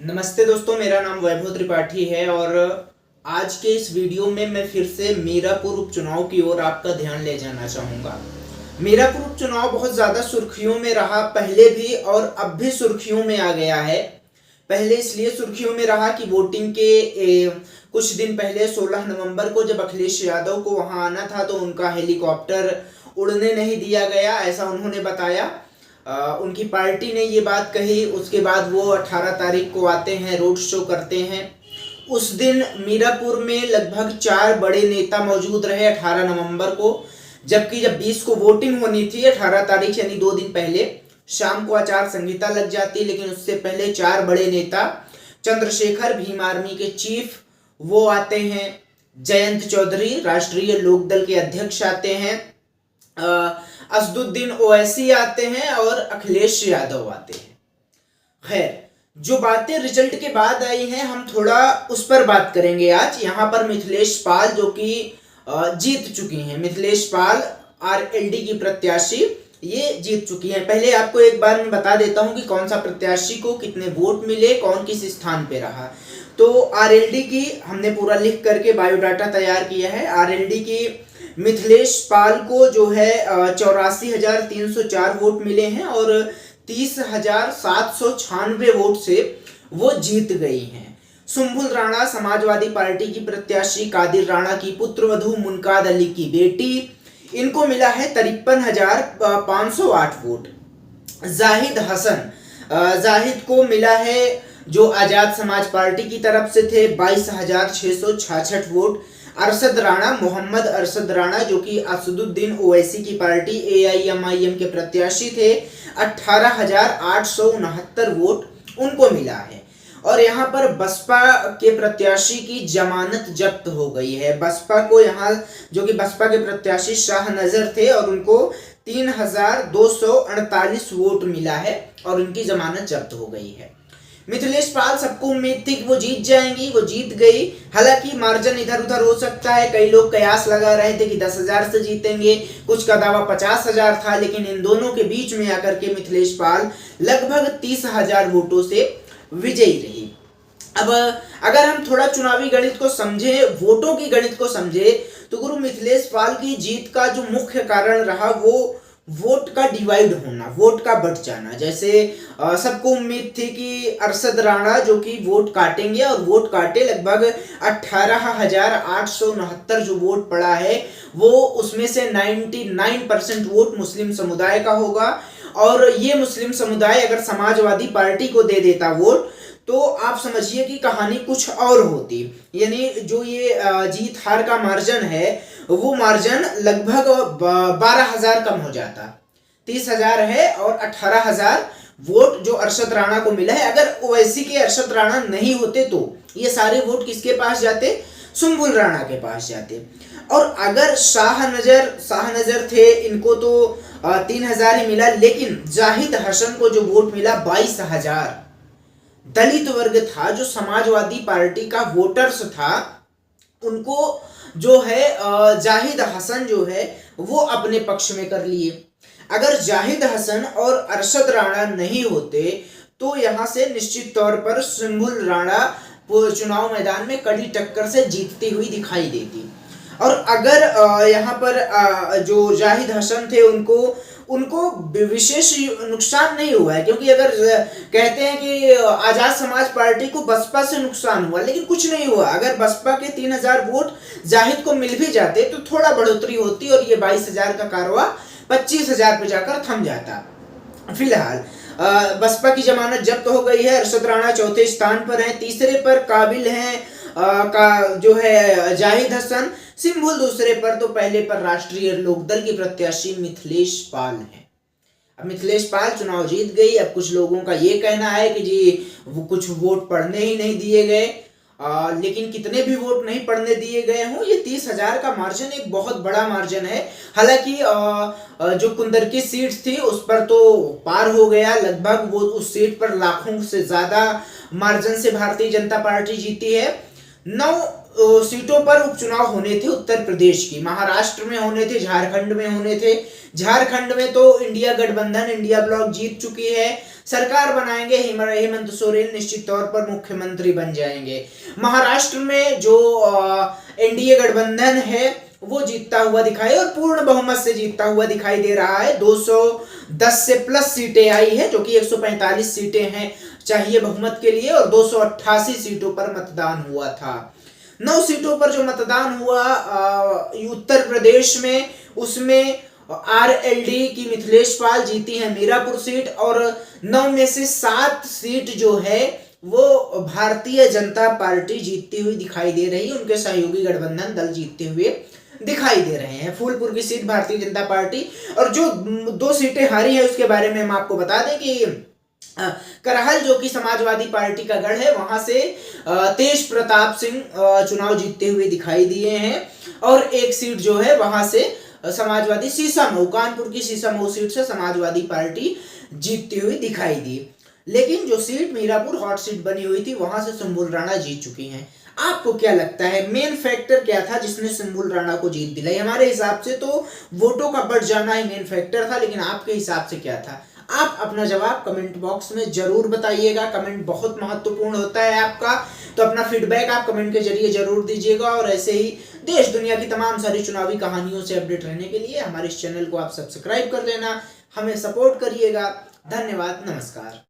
नमस्ते दोस्तों, मेरा नाम वैभव त्रिपाठी है और आज के इस वीडियो में मैं फिर से मीरापुर उपचुनाव की ओर आपका ध्यान ले जाना चाहूँगा। मीरापुर उपचुनाव बहुत ज़्यादा सुर्खियों में रहा, पहले भी और अब भी सुर्खियों में आ गया है। पहले इसलिए सुर्खियों में रहा कि वोटिंग के कुछ दिन पहले 16 नवंबर को जब अखिलेश यादव को वहां आना था तो उनका हेलीकॉप्टर उड़ने नहीं दिया गया, ऐसा उन्होंने बताया। उनकी पार्टी ने ये बात कही। उसके बाद वो 18 तारीख को आते हैं, रोड शो करते हैं। उस दिन मीरापुर में लगभग 4 बड़े नेता मौजूद रहे 18 नवंबर को, जबकि जब 20 को वोटिंग होनी थी 18 तारीख यानी 2 दिन पहले शाम को आचार संहिता लग जाती, लेकिन उससे पहले 4 बड़े नेता चंद्रशेखर भीम आर्मी के चीफ वो आते हैं, जयंत चौधरी राष्ट्रीय लोकदल के अध्यक्ष आते हैं, असदुद्दीन ओवैसी आते हैं और अखिलेश यादव आते हैं। खैर, जो बातें रिजल्ट के बाद आई हैं हम थोड़ा उस पर बात करेंगे आज। यहाँ पर मिथिलेश पाल जो कि जीत चुकी हैं, मिथिलेश पाल आरएलडी की प्रत्याशी ये जीत चुकी हैं। पहले आपको एक बार मैं बता देता हूँ कि कौन सा प्रत्याशी को कितने वोट मिले, कौन किस स्थान पे रहा। तो आरएलडी की हमने पूरा लिख करके बायोडाटा तैयार किया है। आरएलडी की मिथिलेश पाल को जो है 84,304 वोट मिले हैं और 30,796 वोट से वो जीत गई हैं। सुम्बुल राणा समाजवादी पार्टी की प्रत्याशी कादिर राणा की पुत्रवधू मुनकाद अली की बेटी, इनको मिला है 53,508 वोट। जाहिद हसन, जाहिद को मिला है जो आजाद समाज पार्टी की तरफ से थे 22,666 वोट। अरशद राणा, मोहम्मद अरशद राणा जो कि असदुद्दीन ओवैसी की पार्टी AIMIM के प्रत्याशी थे, 18,869 वोट उनको मिला है। और यहाँ पर बसपा के प्रत्याशी की जमानत जब्त हो गई है। बसपा को यहाँ जो कि बसपा के प्रत्याशी शाह नजर थे और उनको 3,248 वोट मिला है और उनकी जमानत जब्त हो गई है। मिथिलेश पाल, सबको उम्मीद थी कि वो जीत जाएंगी, वो जीत गई। हालांकि मार्जिन इधर उधर हो सकता है, कई लोग कयास लगा रहे थे कि 10,000 से जीतेंगे, कुछ का दावा 50,000 था, लेकिन इन दोनों के बीच में आकर के मिथिलेश पाल लगभग 30,000 वोटों से विजयी रही। अब अगर हम थोड़ा चुनावी गणित को समझे, वोटों की गणित को समझे, तो गुरु मिथिलेश पाल की जीत का जो मुख्य कारण रहा वो वोट का डिवाइड होना, वोट का बढ़ जाना। जैसे सबको उम्मीद थी कि अरशद राणा जो कि वोट काटेंगे और वोट काटे, लगभग 18,869 जो वोट पड़ा है वो उसमें से 99% वोट मुस्लिम समुदाय का होगा। और ये मुस्लिम समुदाय अगर समाजवादी पार्टी को दे देता वोट तो आप समझिए कि कहानी कुछ और होती। यानी जो ये जीत हार का मार्जिन है वो मार्जिन लगभग 12,000 कम हो जाता। 30,000 है और 18,000 वोट जो अरशद राणा को मिला है। अगर ओवैसी के अरशद राणा नहीं होते तो ये सारे वोट किसके पास जाते? सुम्बुल राणा के पास जाते। और अगर शाह नजर थे, इनको तो 3,000 ही मिला, लेकिन जाहिद हसन को जो वोट मिला 22,000। दलित वर्ग था जो समाजवादी पार्टी का वोटर्स था, उनको जो है जाहिद हसन जो है वो अपने पक्ष में कर लिए। अगर जाहिद हसन और अरशद राणा नहीं होते तो यहाँ से निश्चित तौर पर सुम्बुल राणा चुनाव मैदान में कड़ी टक्कर से जीतती हुई दिखाई देती। और अगर यहाँ पर जो जाहिद हसन थे उनको विशेष नुकसान नहीं हुआ है, क्योंकि अगर कहते हैं कि आजाद समाज पार्टी को बसपा से नुकसान हुआ, लेकिन कुछ नहीं हुआ। अगर बसपा के 3,000 वोट जाहिद को मिल भी जाते तो थोड़ा बढ़ोतरी होती और ये 22,000 का कारवा 25,000 पे जाकर थम जाता। फिलहाल बसपा की जमानत जब्त हो गई है। अरशद राणा चौथे स्थान पर हैं, तीसरे पर काबिल हैं का जो है जाहिद हसन, सिंबुल दूसरे पर, तो पहले पर राष्ट्रीय लोकदल की प्रत्याशी मिथिलेश पाल है। अब मिथिलेश पाल चुनाव जीत गई। अब कुछ लोगों का ये कहना है कि जी वो कुछ वोट पड़ने ही नहीं दिए गए, लेकिन कितने भी वोट नहीं पड़ने दिए गए हों, ये 30,000 का मार्जिन एक बहुत बड़ा मार्जिन है। हालांकि जो कुंदर की सीट थी उस पर तो पार हो गया, लगभग वो उस सीट पर लाखों से ज्यादा मार्जिन से भारतीय जनता पार्टी जीती है। 9 सीटों पर उपचुनाव होने थे उत्तर प्रदेश की, महाराष्ट्र में होने थे, झारखंड में होने थे। झारखंड में तो इंडिया गठबंधन, इंडिया ब्लॉक जीत चुकी है, सरकार बनाएंगे, हेमंत सोरेन निश्चित तौर पर मुख्यमंत्री बन जाएंगे। महाराष्ट्र में जो एनडीए गठबंधन है वो जीतता हुआ दिखाई और पूर्ण बहुमत से जीतता हुआ दिखाई दे रहा है। 210 से प्लस सीटें आई है, जो कि 145 सीटें हैं चाहिए बहुमत के लिए, और 288 सीटों पर मतदान हुआ था। 9 सीटों पर जो मतदान हुआ उत्तर प्रदेश में, उसमें आरएलडी की मिथिलेश पाल जीती है मीरापुर सीट, और 9 में से 7 सीट जो है वो भारतीय जनता पार्टी जीतती हुई दिखाई दे रही है, उनके सहयोगी गठबंधन दल जीतते हुए दिखाई दे रहे हैं। फूलपुर की सीट भारतीय जनता पार्टी, और जो 2 सीटें हारी है उसके बारे में हम आपको बता दें कि करहल जो कि समाजवादी पार्टी का गढ़ है, वहां से तेज प्रताप सिंह चुनाव जीतते हुए दिखाई दिए हैं, और एक सीट जो है वहां से समाजवादी सीसामऊ, कानपुर की सीसामऊ सीट से समाजवादी पार्टी जीतती हुई दिखाई दी। लेकिन जो सीट मीरापुर हॉट सीट बनी हुई थी वहां से सुम्बुल राणा जीत चुकी हैं। आपको क्या लगता है मेन फैक्टर क्या था जिसने सुम्बुल राणा को जीत दिलाई? हमारे हिसाब से तो वोटों का बढ़ जाना ही मेन फैक्टर था, लेकिन आपके हिसाब से क्या था? आप अपना जवाब कमेंट बॉक्स में जरूर बताइएगा। कमेंट बहुत महत्वपूर्ण होता है आपका, तो अपना फीडबैक आप कमेंट के जरिए जरूर दीजिएगा, और ऐसे ही देश दुनिया की तमाम सारी चुनावी कहानियों से अपडेट रहने के लिए हमारे इस चैनल को आप सब्सक्राइब कर लेना, हमें सपोर्ट करिएगा। धन्यवाद, नमस्कार।